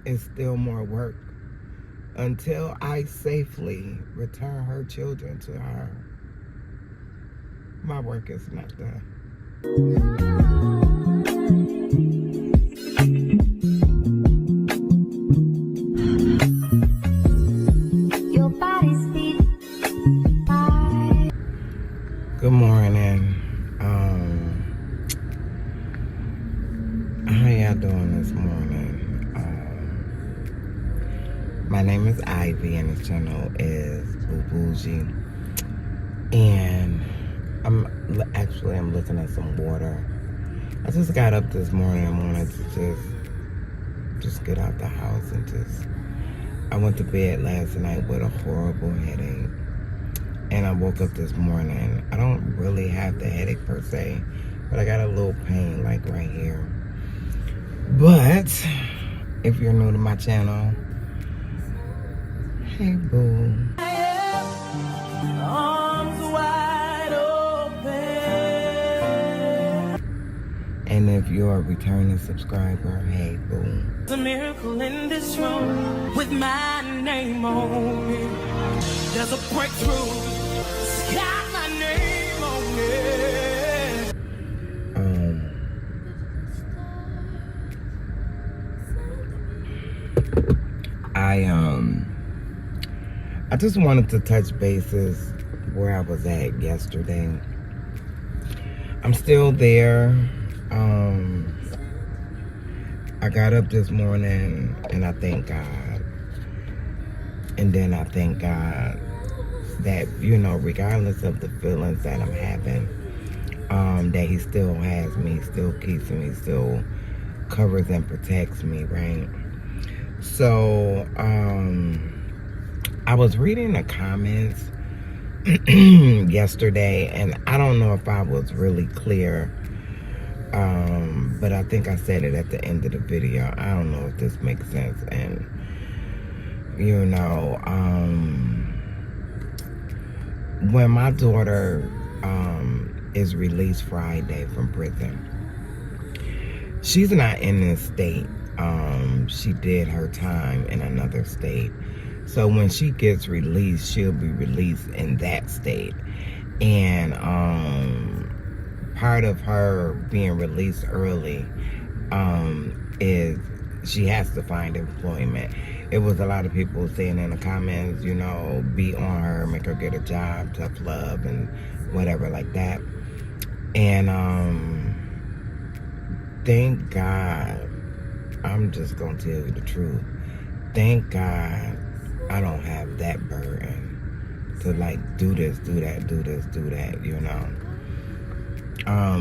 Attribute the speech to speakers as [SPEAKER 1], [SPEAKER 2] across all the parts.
[SPEAKER 1] is still more work until I safely return her children to her. My work is not done. Good morning. How y'all doing this morning? My name is Ivy and this channel is Boo Bougie. And I'm looking at some water. I just got up this morning and wanted to just get out the house and I went to bed last night with a horrible headache. And I woke up this morning. I don't really have the headache per se, but I got a little pain like right here. But if you're new to my channel, hey boo. Arms wide open. And if you're a returning subscriber, hey boo. There's a miracle in this room with my name on it. There's a breakthrough. Got my name on it. I just wanted to touch bases where I was at yesterday. I'm still there. I got up this morning and I thank God. And then I thank God that, regardless of the feelings that I'm having, that he still has me, still keeps me, still covers and protects me, right? So, I was reading the comments yesterday, and I don't know if I was really clear, but I think I said it at the end of the video. I don't know if this makes sense, and, when my daughter is released Friday from prison, she's not in this state. She did her time in another state. So when she gets released, she'll be released in that state. And part of her being released early is she has to find employment. It was a lot of people saying in the comments, be on her, make her get a job, tough love, and whatever like that. And thank God, I'm just going to tell you the truth. Thank God I don't have that burden to do this, do that, do this, do that,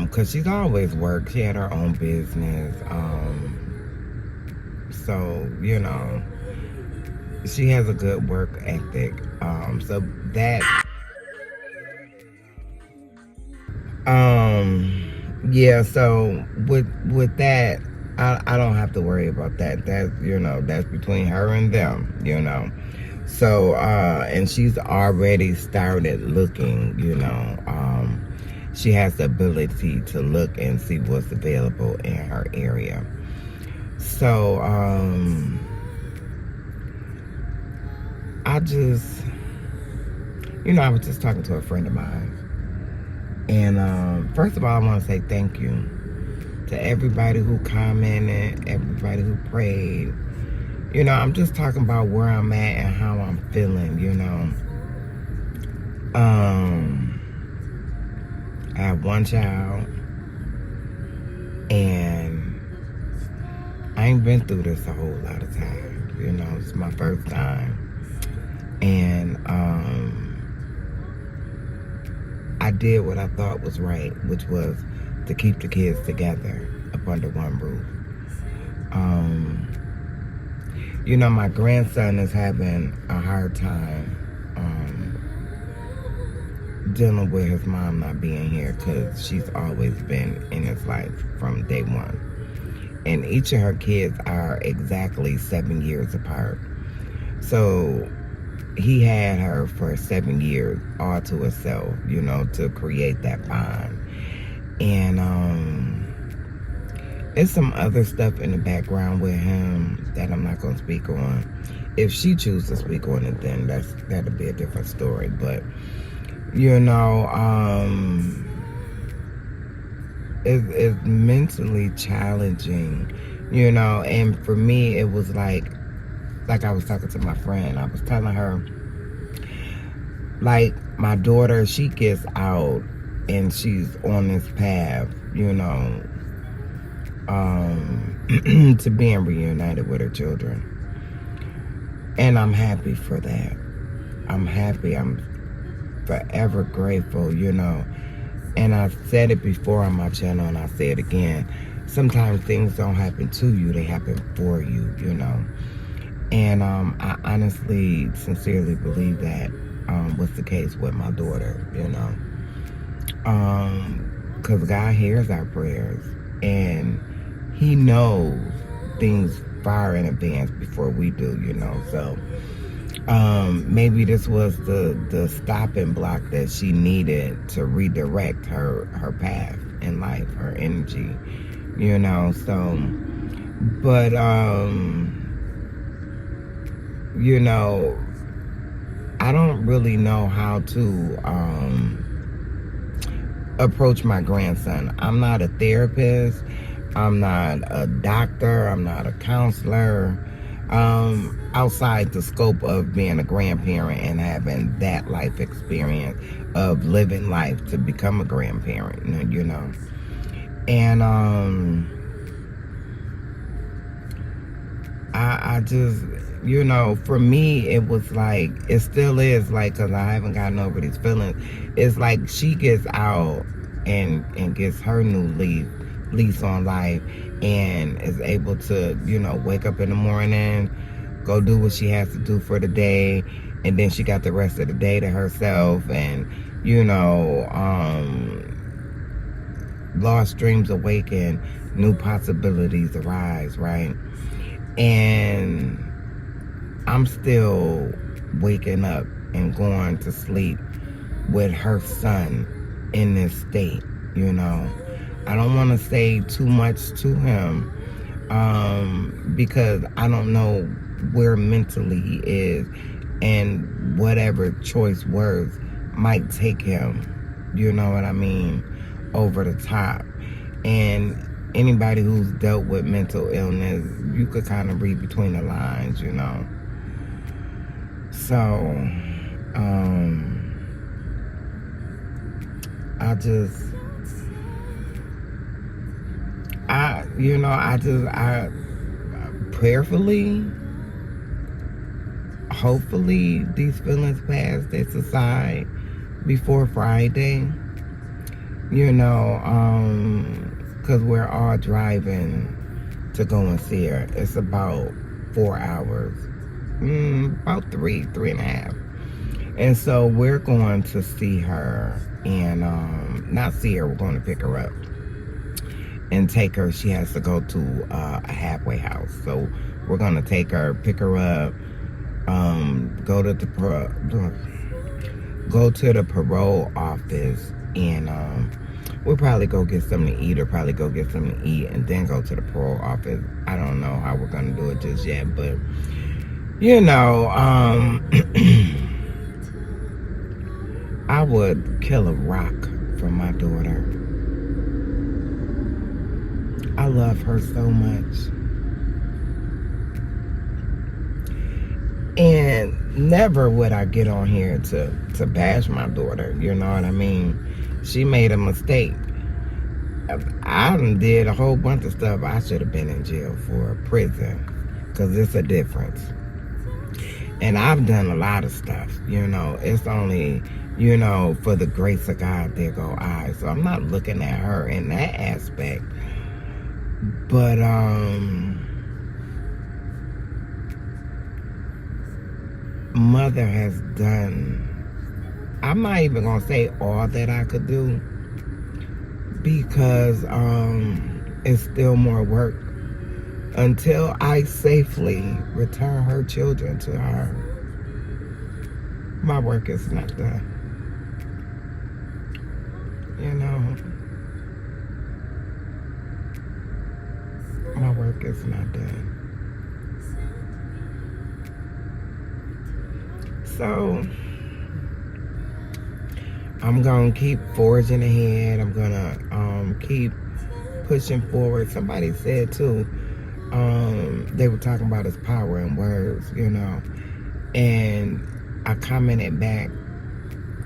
[SPEAKER 1] Because she's always worked. She had her own business. So, she has a good work ethic. So that, yeah, so with that, I don't have to worry about that. That's, that's between her and them, So, and she's already started looking, she has the ability to look and see what's available in her area. So, I just, I was just talking to a friend of mine. And first of all, I want to say thank you to everybody who commented, everybody who prayed. I'm just talking about where I'm at and how I'm feeling, I have one child, and I ain't been through this a whole lot of time. It's my first time. And I did what I thought was right, which was to keep the kids together up under one roof. My grandson is having a hard time dealing with his mom not being here, because she's always been in his life from day one. And each of her kids are exactly 7 years apart. So he had her for 7 years all to himself, to create that bond. And It's some other stuff in the background with him that I'm not going to speak on. If she chooses to speak on it, then that'll be a different story. But, you know, it's mentally challenging, you know. And for me, it was like I was talking to my friend. I was telling her, like, my daughter, she gets out and she's on this path, you know, to being reunited with her children. And I'm happy for that. I'm happy. I'm forever grateful, you know. And I've said it before on my channel, and I'll say it again. Sometimes things don't happen to you, they happen for you, you know. And I honestly, sincerely believe that was the case with my daughter, you know. Because God hears our prayers, and He knows things far in advance before we do, you know. So maybe this was the stopping block that she needed to redirect her path in life, her energy, you know. So, but you know, I don't really know how to approach my grandson. I'm not a therapist. I'm not a doctor. I'm not a counselor. Outside the scope of being a grandparent and having that life experience of living life to become a grandparent, you know. And I just, you know, for me, it was like, it still is like, because I haven't gotten over these feelings. It's like she gets out and gets her new lease on life and is able to, you know, wake up in the morning, go do what she has to do for the day, and then she got the rest of the day to herself, and, you know, lost dreams awaken, new possibilities arise, right? And I'm still waking up and going to sleep with her son in this state, you know. I don't want to say too much to him because I don't know where mentally he is, and whatever choice words might take him, you know what I mean, over the top. And anybody who's dealt with mental illness, you could kind of read between the lines, you know. So, I prayerfully, hopefully these feelings pass, they subside before Friday, you know, because we're all driving to go and see her. It's about 4 hours, about three and a half. And so we're going to see her, and not see her, we're going to pick her up and take her. She has to go to a halfway house. So we're going to take her, pick her up, go to the parole office, and we'll probably go get something to eat, or probably go get something to eat and then go to the parole office. I don't know how we're going to do it just yet, but, you know, I would kill a rock for my daughter. I love her so much. And never would I get on here to bash my daughter, you know what I mean? She made a mistake. I done did a whole bunch of stuff I should have been in jail for, prison, because it's a difference. And I've done a lot of stuff, you know. It's only, you know, for the grace of God, there go I. So I'm not looking at her in that aspect. But, mother has done, I'm not even going to say all that I could do, because it's still more work until I safely return her children to her. My work is not done, you know. work is not done. So I'm gonna keep forging ahead. I'm gonna keep pushing forward. Somebody said too, they were talking about his power in words, you know, and I commented back,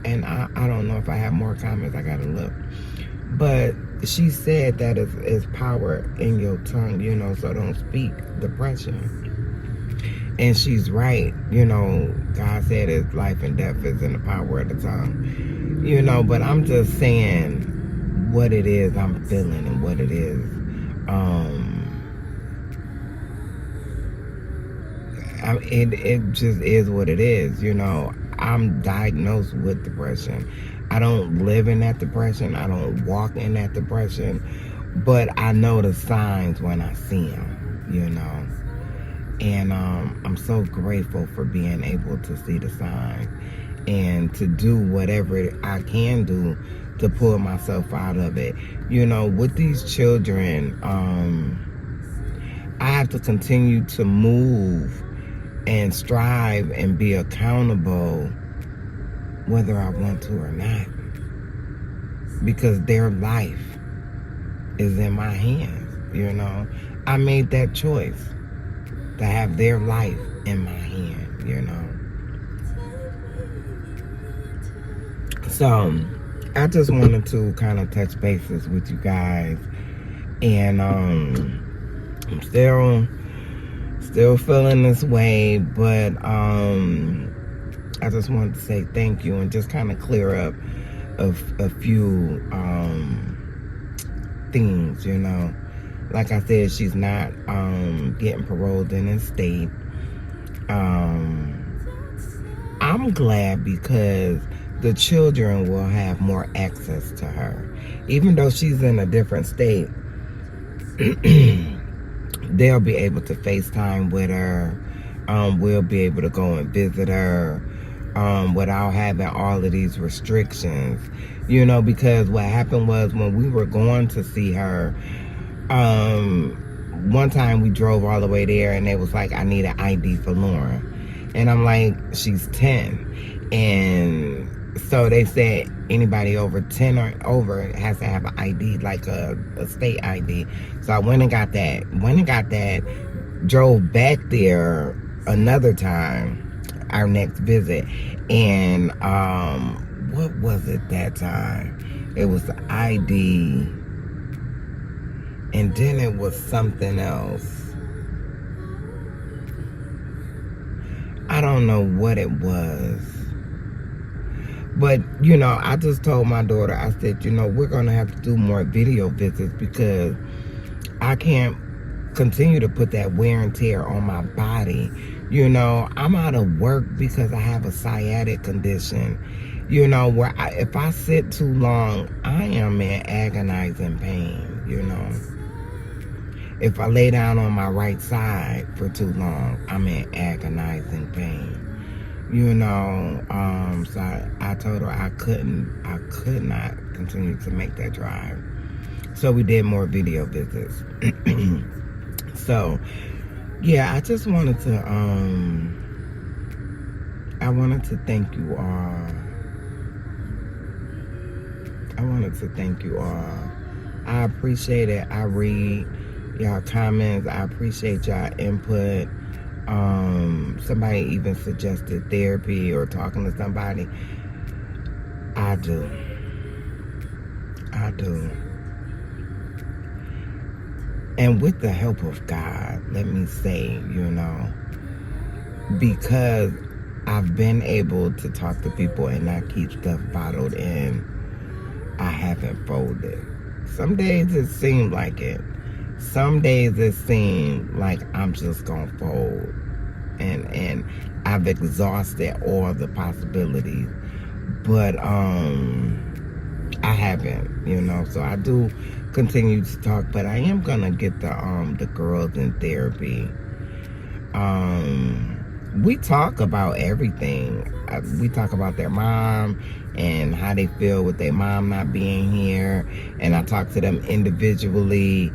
[SPEAKER 1] and I don't know if I have more comments. I gotta look, but she said that is power in your tongue, you know, so don't speak depression. And she's right, you know, God said his life and death is in the power of the tongue, you know, but I'm just saying what it is I'm feeling and what it is. It just is what it is, you know. I'm diagnosed with depression. I don't live in that depression. I don't walk in that depression, but I know the signs when I see them, you know. And I'm so grateful for being able to see the signs and to do whatever I can do to pull myself out of it. You know, with these children, I have to continue to move and strive and be accountable whether I want to or not, because their life is in my hands, you know. I made that choice to have their life in my hand, you know. So I just wanted to kind of touch bases with you guys, and I'm still feeling this way, but I just wanted to say thank you and just kind of clear up a few things, you know. Like I said, she's not getting paroled in this state. I'm glad because the children will have more access to her. Even though she's in a different state, they'll be able to FaceTime with her. We'll be able to go and visit her without having all of these restrictions. You know, because what happened was when we were going to see her, one time we drove all the way there and they was like, I need an ID for Lauren. And I'm like, she's 10. And so they said anybody over 10 or over has to have an ID, like a state ID. So I went and got that. Drove back there another time, our next visit. And what was it that time? It was the ID. And then it was something else. I don't know what it was. But, you know, I just told my daughter, I said, you know, we're going to have to do more video visits because I can't continue to put that wear and tear on my body. You know, I'm out of work because I have a sciatic condition. You know, where if I sit too long, I am in agonizing pain, you know. If I lay down on my right side for too long, I'm in agonizing pain. You know, so I told her I could not continue to make that drive. So we did more video visits. So, yeah, I just wanted to, I wanted to thank you all. I appreciate it. I read y'all comments. I appreciate y'all input. Somebody even suggested therapy or talking to somebody. I do. And with the help of God, let me say, you know, because I've been able to talk to people and not keep stuff bottled in, I haven't folded. Some days it seemed like it. Some days it seemed like I'm just gonna fold. And I've exhausted all the possibilities. But I haven't, you know, so I do continue to talk, but I am gonna get the girls in therapy. We talk about everything. We talk about their mom and how they feel with their mom not being here, and I talk to them individually.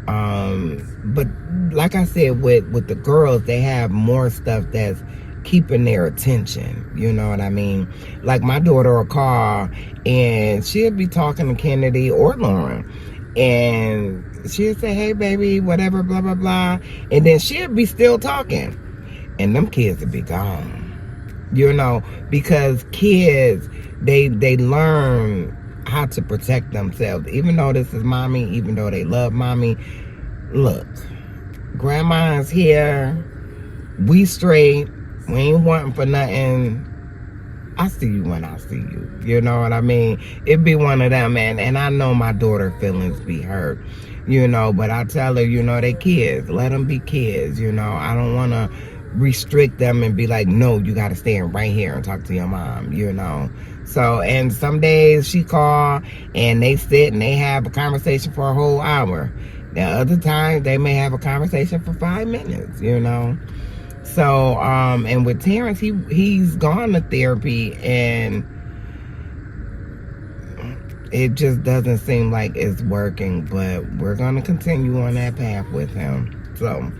[SPEAKER 1] But like I said, with the girls, they have more stuff that's keeping their attention. You know what I mean? Like my daughter will call and she'll be talking to Kennedy or Lauren, and she'll say, "Hey, baby, whatever, blah blah blah," and then she'll be still talking, and them kids will be gone. You know, because kids, they learn how to protect themselves. Even though this is mommy, even though they love mommy, look, grandma's here, we straight, we ain't wanting for nothing. I see you when I see you. You know what I mean? It be one of them, and I know my daughter feelings be hurt, you know, but I tell her, you know, they kids. Let them be kids, you know. I don't want to restrict them and be like, no, you got to stand right here and talk to your mom, you know. So, and some days she call and they sit and they have a conversation for a whole hour. The other times they may have a conversation for 5 minutes, you know. So, and with Terrence, he's gone to therapy, and it just doesn't seem like it's working, but we're going to continue on that path with him. So,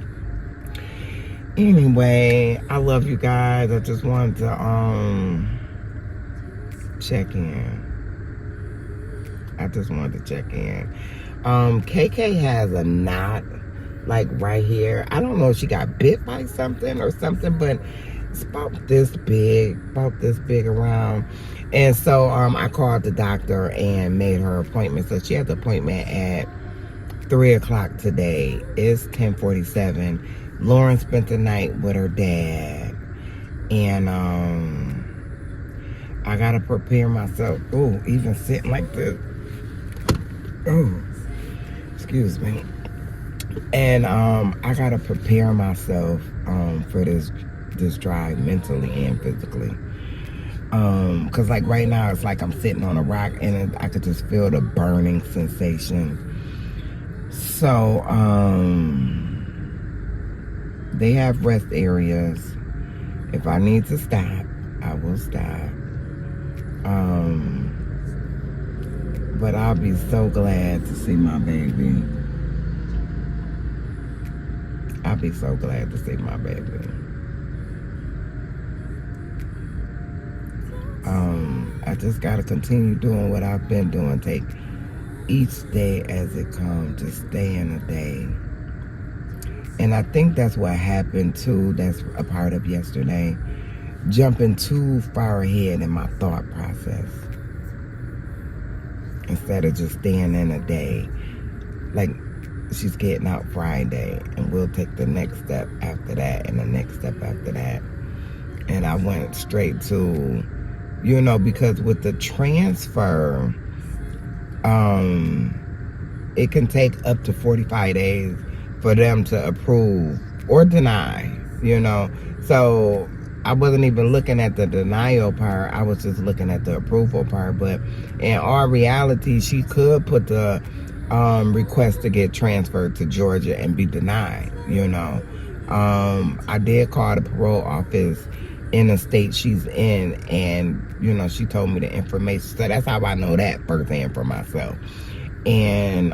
[SPEAKER 1] anyway, I love you guys. I just wanted to, check in. KK has a knot, like right here. I don't know if she got bit by something or something, but it's about this big around. And so I called the doctor and made her appointment. So she has an appointment at 3 o'clock today. It's 10:47. Lauren spent the night with her dad, and I gotta prepare myself. Oh, even sitting like this. Oh, excuse me. And I gotta prepare myself for this drive, mentally and physically. Cause like right now it's like I'm sitting on a rock and I could just feel the burning sensation. So they have rest areas. If I need to stop, I will stop. But I'll be so glad to see my baby. I'll be so glad to see my baby. I just got to continue doing what I've been doing. Take each day as it comes. Just stay in a day. And I think that's what happened too. That's a part of yesterday. Jumping too far ahead in my thought process. Instead of just staying in a day. Like, she's getting out Friday, and we'll take the next step after that, and the next step after that. And I went straight to, you know, because with the transfer, it can take up to 45 days for them to approve or deny, you know. So I wasn't even looking at the denial part. I was just looking at the approval part. But in all reality, she could put the request to get transferred to Georgia and be denied, you know. I did call the parole office in the state she's in, and, you know, she told me the information. So that's how I know that firsthand for myself. And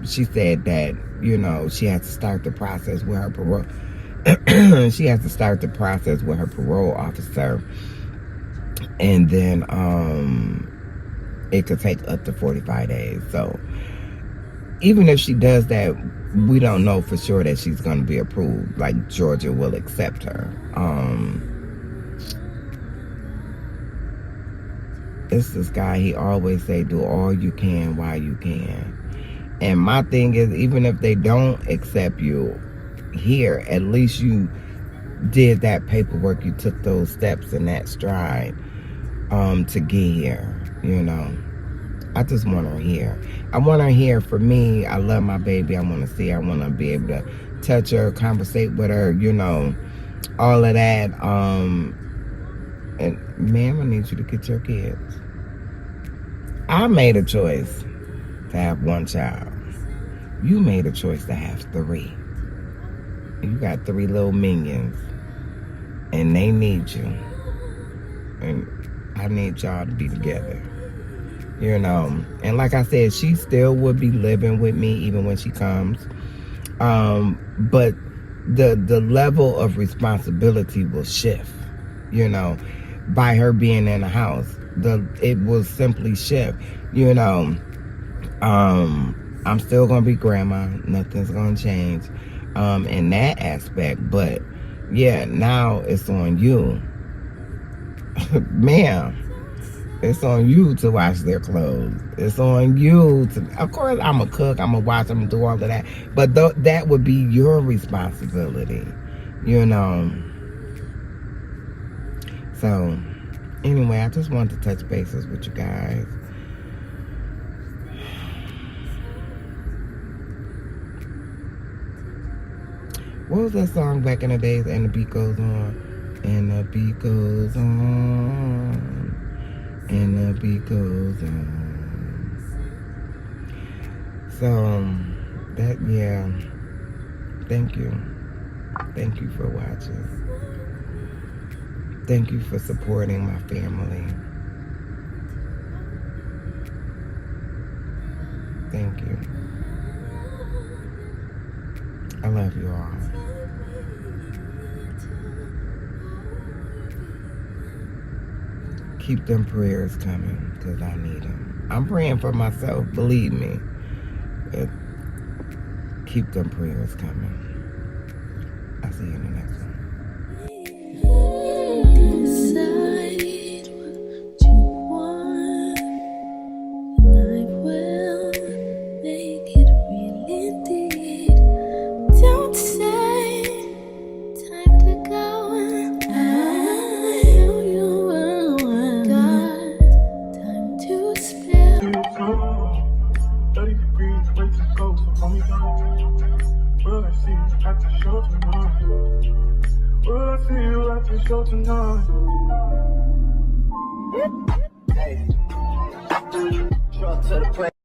[SPEAKER 1] she said that, you know, she has to start the process with her parole. She has to start the process with her parole officer. And then it could take up to 45 days. So even if she does that, we don't know for sure that she's going to be approved. Like, Georgia will accept her. It's this guy, he always say, do all you can while you can. And my thing is, even if they don't accept you here, at least you did that paperwork. You took those steps in that stride to get here, you know. I just want her here. I want her here for me. I love my baby. I want to see her. I want to be able to touch her, conversate with her, you know, all of that. And ma'am, I need you to get your kids. I made a choice to have one child. You made a choice to have 3. You got 3 little minions, and they need you. And I need y'all to be together. you know. And like I said, she still would be living with me even when she comes. But the level of responsibility will shift, you know, by her being in the house. It will simply shift, you know. I'm still gonna be grandma. Nothing's gonna change in that aspect. But yeah, now it's on you, ma'am. It's on you to wash their clothes. It's on you to. Of course, I'm a cook. I'm a watch. I'm gonna do all of that. But that would be your responsibility, you know. So, anyway, I just wanted to touch bases with you guys. What was that song back in the days? And the beat goes on, and the beat goes on, and the beat goes on. So that, yeah. Thank you. Thank you for watching. Thank you for supporting my family. Thank you. I love you all. Keep them prayers coming, because I need them. I'm praying for myself, believe me. But keep them prayers coming. I'll see you in the next one.
[SPEAKER 2] Decide what you want, and I will make it real indeed. Don't say time to go. I know you got time to spare.
[SPEAKER 3] 30 degrees, way to go, so call me down. Will I see you at the show tonight? Will I see you at the show tonight? Hey, truck to the place.